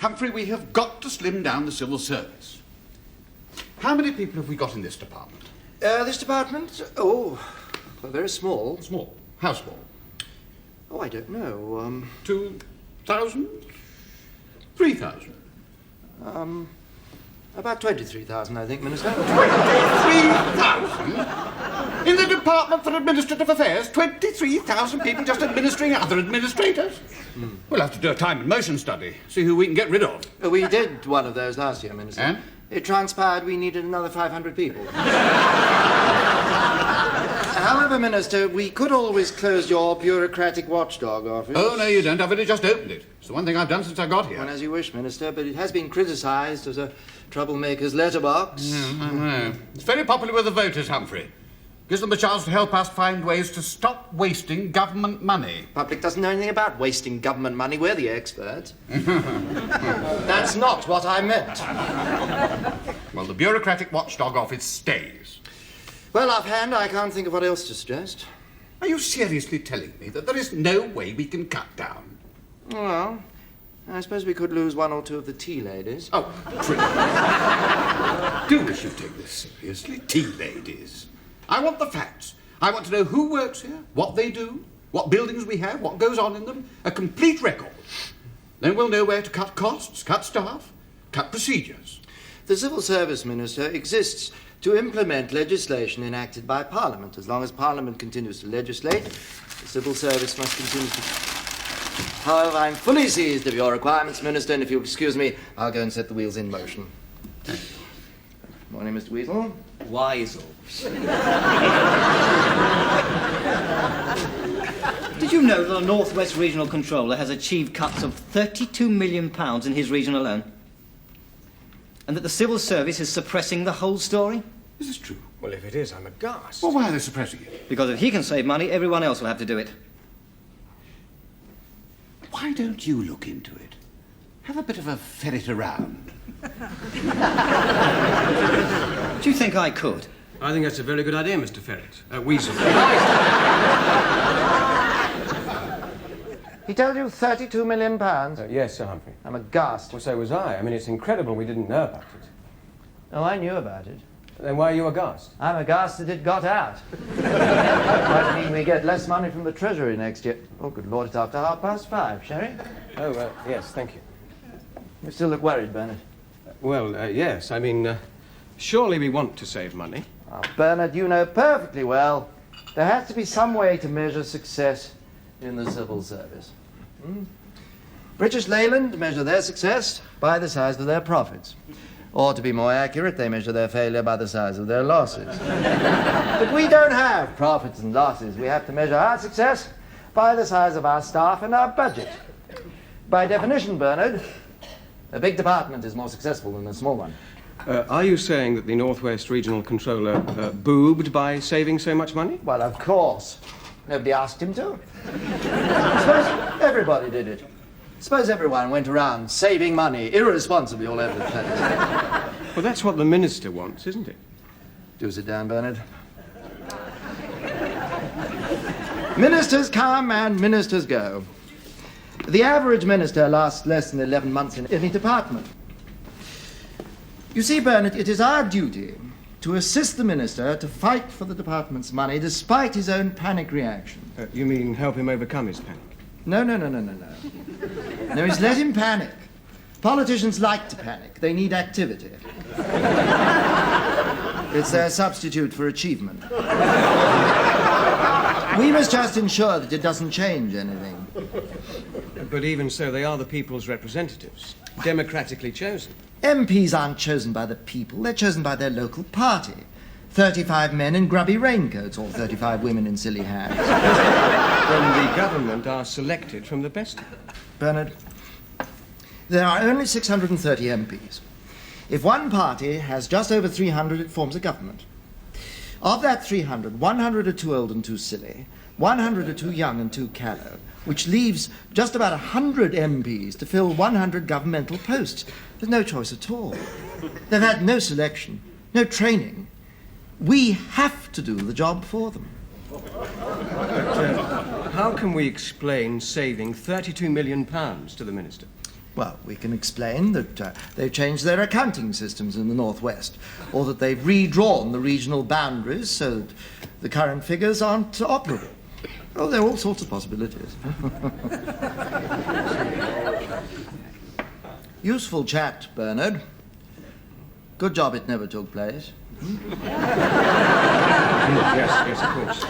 Humphrey, we have got to slim down the civil service. How many people have we got in this department? This department? Oh, well, very small. Small? How small? Oh, I don't know. 2,000? 3,000? About 23,000, I think, Minister. 23,000? In the Department for Administrative Affairs, 23,000 people just administering other administrators? We'll have to do a time and motion study, see who we can get rid of. We did one of those last year, Minister. And? It transpired we needed another 500 people. However, Minister, we could always close your bureaucratic watchdog office. Oh, no, you don't. I've only just opened it. It's the one thing I've done since I got here. Well, as you wish, Minister, but it has been criticised as a troublemaker's letterbox. I know. It's very popular with the voters, Humphrey. Gives them a chance to help us find ways to stop wasting government money. Public doesn't know anything about wasting government money. We're the experts. That's not what I meant. Well, the bureaucratic watchdog office stays. Well, offhand, I can't think of what else to suggest. Are you seriously telling me that there is no way we can cut down? Well, I suppose we could lose one or two of the tea ladies. Oh, do we should take this seriously? Tea ladies. I want the facts. I want to know who works here, what they do, what buildings we have, what goes on in them. A complete record. Then we'll know where to cut costs, cut staff, cut procedures. The Civil Service, Minister, exists to implement legislation enacted by Parliament. As long as Parliament continues to legislate, the Civil Service must continue to... However, I'm fully seized of your requirements, Minister, and if you'll excuse me, I'll go and set the wheels in motion. Morning, Mr. Weasel. Weisel. Did you know that the North West Regional Controller has achieved cuts of £32 million in his region alone? And that the Civil Service is suppressing the whole story? Is this true? Well, if it is, I'm aghast. Well, why are they suppressing it? Because if he can save money, everyone else will have to do it. Why don't you look into it? Have a bit of a ferret around. Do you think I could? I think that's a very good idea, Mr. Ferret. Weasel. He told you £32 million? Yes, Sir Humphrey. I'm aghast. Well, so was I. I mean, it's incredible we didn't know about it. Oh, I knew about it. Then why are you aghast? I'm aghast that it got out. Might mean we get less money from the Treasury next year. Oh, good Lord, it's after 5:30. Sherry? Oh, yes, thank you. You still look worried, Bernard. Well, yes. I mean, surely we want to save money. Oh, Bernard, you know perfectly well there has to be some way to measure success in the civil service. British Leyland measure their success by the size of their profits. Or, to be more accurate, they measure their failure by the size of their losses. But we don't have profits and losses. We have to measure our success by the size of our staff and our budget. By definition, Bernard, a big department is more successful than a small one. Are you saying that the Northwest Regional Controller boobed by saving so much money? Well, of course. Nobody asked him to. Suppose everybody did it. Suppose everyone went around saving money irresponsibly all over the place. Well, that's what the Minister wants, isn't it? Do sit down, Bernard. Ministers come and ministers go. The average minister lasts less than 11 months in any department. You see, Bernard, it is our duty to assist the minister to fight for the department's money despite his own panic reaction. You mean help him overcome his panic? No. No, it's let him panic. Politicians like to panic. They need activity. It's their substitute for achievement. We must just ensure that it doesn't change anything. But even so, they are the people's representatives, democratically chosen. MPs aren't chosen by the people. They're chosen by their local party. 35 men in grubby raincoats, or 35 women in silly hats. Then the government are selected from the best. Bernard, there are only 630 MPs. If one party has just over 300, it forms a government. Of that 300, 100 are too old and too silly, 100 are too young and too callow, which leaves just about 100 MPs to fill 100 governmental posts. There's no choice at all. They've had no selection, no training. We have to do the job for them. But how can we explain saving £32 million to the Minister? Well, we can explain that they've changed their accounting systems in the Northwest, or that they've redrawn the regional boundaries so that the current figures aren't operable. Oh, there are all sorts of possibilities. Useful chat, Bernard. Good job it never took place. Yes, of course.